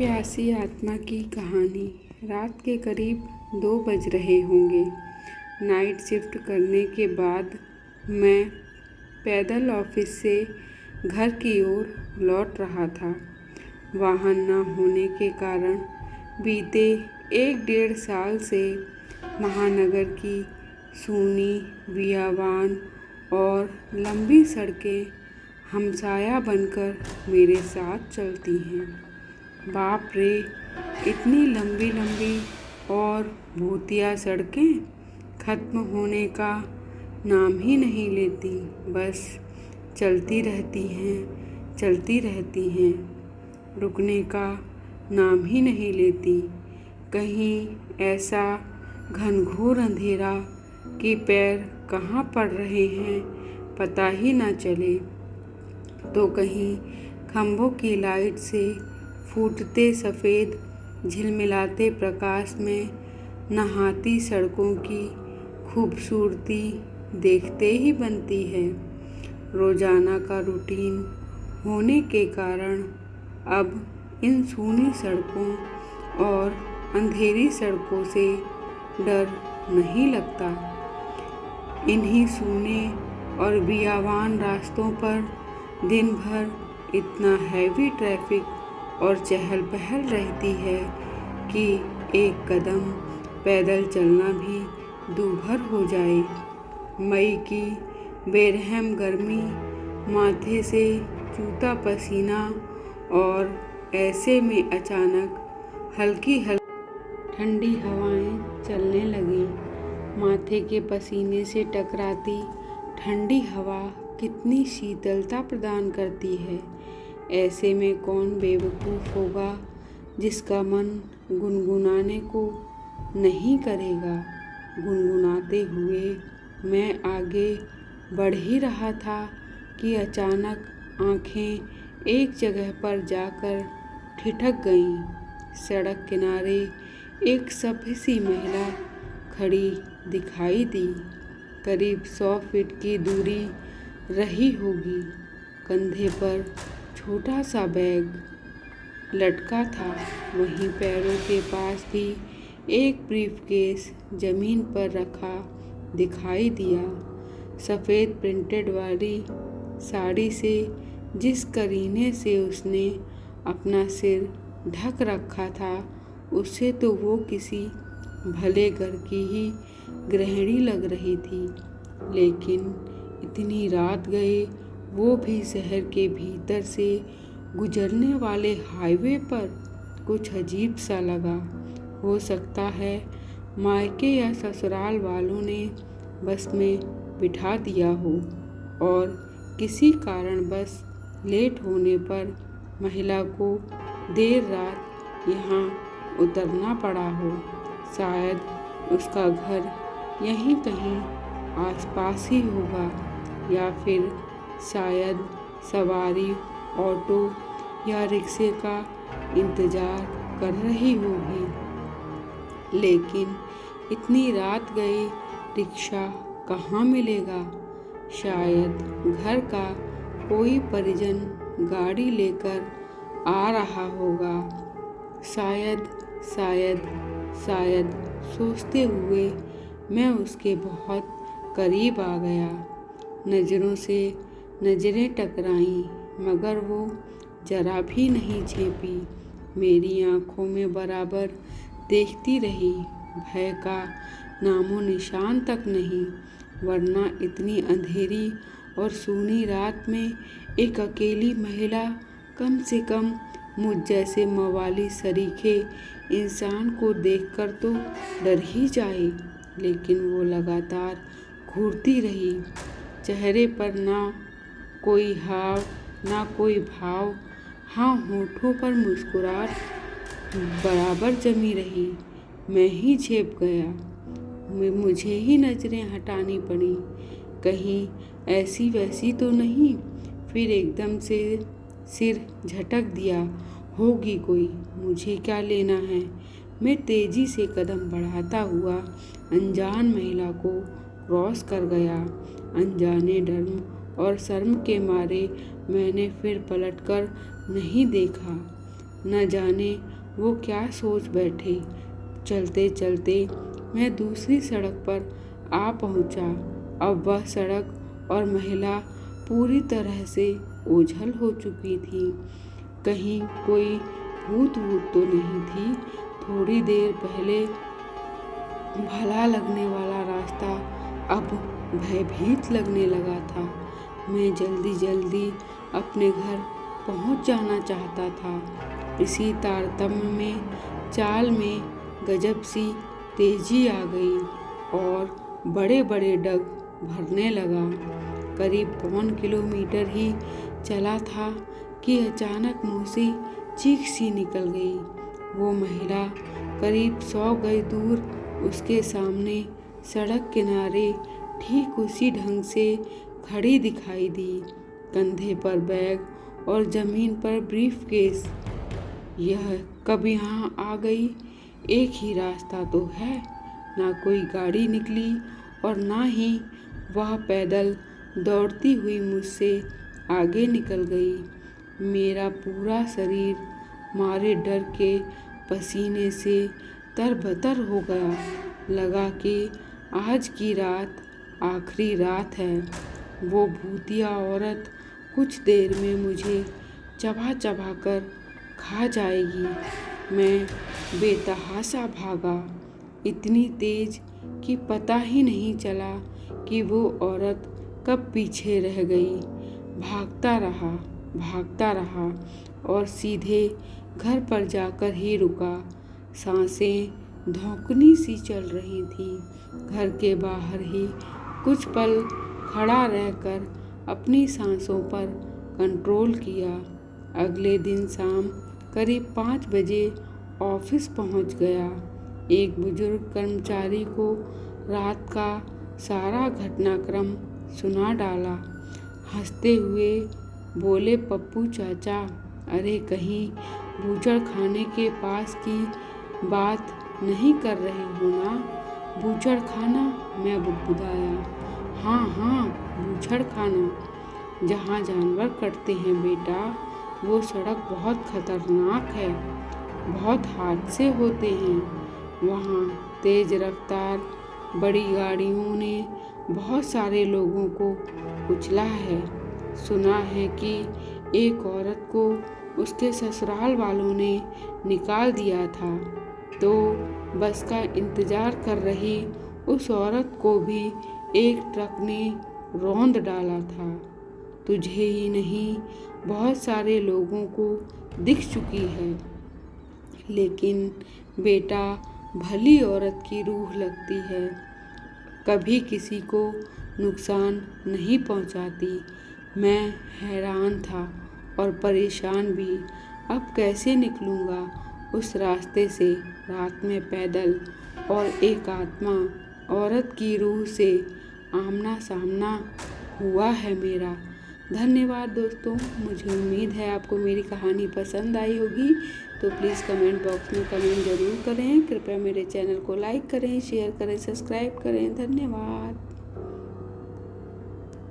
प्यासी आत्मा की कहानी। रात के करीब 2 बज रहे होंगे। नाइट शिफ्ट करने के बाद मैं पैदल ऑफिस से घर की ओर लौट रहा था। वाहन न होने के कारण बीते 1-1.5 साल से महानगर की सूनी, बियाबान और लंबी सड़कें हमसाया बनकर मेरे साथ चलती हैं। बाप रे, इतनी लंबी लंबी और भूतिया सड़कें खत्म होने का नाम ही नहीं लेती, बस चलती रहती हैं, रुकने का नाम ही नहीं लेती। कहीं ऐसा घनघोर अंधेरा कि पैर कहाँ पड़ रहे हैं पता ही ना चले, तो कहीं खंभों की लाइट से फूटते सफ़ेद झिलमिलाते प्रकाश में नहाती सड़कों की खूबसूरती देखते ही बनती है। रोज़ाना का रूटीन होने के कारण अब इन सूनी सड़कों और अंधेरी सड़कों से डर नहीं लगता। इन्हीं सूने और बियाबान रास्तों पर दिन भर इतना हैवी ट्रैफिक और चहल पहल रहती है कि एक कदम पैदल चलना भी दूभर हो जाए। मई की बेरहम गर्मी, माथे से चूता पसीना और ऐसे में अचानक हल्की ठंडी हवाएं चलने लगीं। माथे के पसीने से टकराती ठंडी हवा कितनी शीतलता प्रदान करती है। ऐसे में कौन बेवकूफ़ होगा जिसका मन गुनगुनाने को नहीं करेगा। गुनगुनाते हुए मैं आगे बढ़ ही रहा था कि अचानक आँखें एक जगह पर जाकर ठिठक गईं। सड़क किनारे एक सभ्य सी महिला खड़ी दिखाई दी। करीब 100 फीट की दूरी रही होगी। कंधे पर छोटा सा बैग लटका था, वहीं पैरों के पास भी एक ब्रीफकेस जमीन पर रखा दिखाई दिया। सफ़ेद प्रिंटेड वाली साड़ी से जिस करीने से उसने अपना सिर ढक रखा था, उससे तो वो किसी भले घर की ही गृहिणी लग रही थी। लेकिन इतनी रात गए, वो भी शहर के भीतर से गुजरने वाले हाईवे पर, कुछ अजीब सा लगा। हो सकता है मायके या ससुराल वालों ने बस में बिठा दिया हो और किसी कारणवश लेट होने पर महिला को देर रात यहाँ उतरना पड़ा हो। शायद उसका घर यहीं कहीं आसपास ही होगा, या फिर शायद सवारी ऑटो या रिक्शे का इंतज़ार कर रही होगी। लेकिन इतनी रात गए रिक्शा कहाँ मिलेगा। शायद घर का कोई परिजन गाड़ी लेकर आ रहा होगा। शायद सोचते हुए मैं उसके बहुत करीब आ गया। नज़रों से नज़रें टकराईं, मगर वो जरा भी नहीं झेपी। मेरी आँखों में बराबर देखती रही, भय का नामो निशान तक नहीं। वरना इतनी अंधेरी और सूनी रात में एक अकेली महिला कम से कम मुझ जैसे मवाली सरीखे इंसान को देखकर तो डर ही जाए। लेकिन वो लगातार घूरती रही। चेहरे पर ना कोई भाव, हाँ, होठों पर मुस्कुराहट बराबर जमी रही। मैं ही झेप गया। मुझे ही नज़रें हटानी पड़ी, कहीं ऐसी वैसी तो नहीं। फिर एकदम से सिर झटक दिया, होगी कोई, मुझे क्या लेना है। मैं तेज़ी से कदम बढ़ाता हुआ अनजान महिला को क्रॉस कर गया। अनजाने डर और शर्म के मारे मैंने फिर पलटकर नहीं देखा। न जाने वो क्या सोच बैठे। चलते चलते मैं दूसरी सड़क पर आ पहुंचा। अब वह सड़क और महिला पूरी तरह से ओझल हो चुकी थी। कहीं कोई भूत तो नहीं थी। थोड़ी देर पहले भला लगने वाला रास्ता अब भयभीत लगने लगा था। मैं जल्दी जल्दी अपने घर पहुंच जाना चाहता था। इसी तारतम्य में चाल में गजब सी तेजी आ गई और बड़े बड़े डग भरने लगा। करीब 1.25 किलोमीटर ही चला था कि अचानक मुंह से चीख सी निकल गई। वो महिला करीब 100 गज दूर उसके सामने सड़क किनारे ठीक उसी ढंग से खड़ी दिखाई दी, कंधे पर बैग और जमीन पर ब्रीफकेस। यह कब यहाँ आ गई? एक ही रास्ता तो है। ना कोई गाड़ी निकली और ना ही वह पैदल दौड़ती हुई मुझसे आगे निकल गई। मेरा पूरा शरीर मारे डर के पसीने से तरबतर हो गया। लगा कि आज की रात आखिरी रात है। वो भूतिया औरत कुछ देर में मुझे चबा चबा कर खा जाएगी। मैं बेतहाशा भागा, इतनी तेज कि पता ही नहीं चला कि वो औरत कब पीछे रह गई। भागता रहा और सीधे घर पर जाकर ही रुका। सांसें धौंकनी सी चल रही थी। घर के बाहर ही कुछ पल खड़ा रहकर अपनी सांसों पर कंट्रोल किया। अगले दिन शाम करीब 5 बजे ऑफिस पहुंच गया। एक बुजुर्ग कर्मचारी को रात का सारा घटनाक्रम सुना डाला। हंसते हुए बोले, पप्पू चाचा, अरे कहीं बूचड़ खाने के पास की बात नहीं कर रहे हो ना? बूचड़ खाना? मैं बुदबुदाया। हाँ, बूचड़ खाना। जहाँ जानवर कटते हैं बेटा, वो सड़क बहुत खतरनाक है। बहुत हादसे होते हैं वहाँ। तेज रफ्तार बड़ी गाड़ियों ने बहुत सारे लोगों को कुचला है। सुना है कि एक औरत को उसके ससुराल वालों ने निकाल दिया था, तो बस का इंतज़ार कर रही उस औरत को भी एक ट्रक ने रौंद डाला था। तुझे ही नहीं, बहुत सारे लोगों को दिख चुकी है। लेकिन बेटा, भली औरत की रूह लगती है, कभी किसी को नुकसान नहीं पहुंचाती। मैं हैरान था और परेशान भी। अब कैसे निकलूँगा उस रास्ते से रात में पैदल, और एक आत्मा औरत की रूह से आमना सामना हुआ है मेरा। धन्यवाद दोस्तों। मुझे उम्मीद है आपको मेरी कहानी पसंद आई होगी, तो प्लीज़ कमेंट बॉक्स में कमेंट ज़रूर करें। कृपया मेरे चैनल को लाइक करें, शेयर करें, सब्सक्राइब करें। धन्यवाद।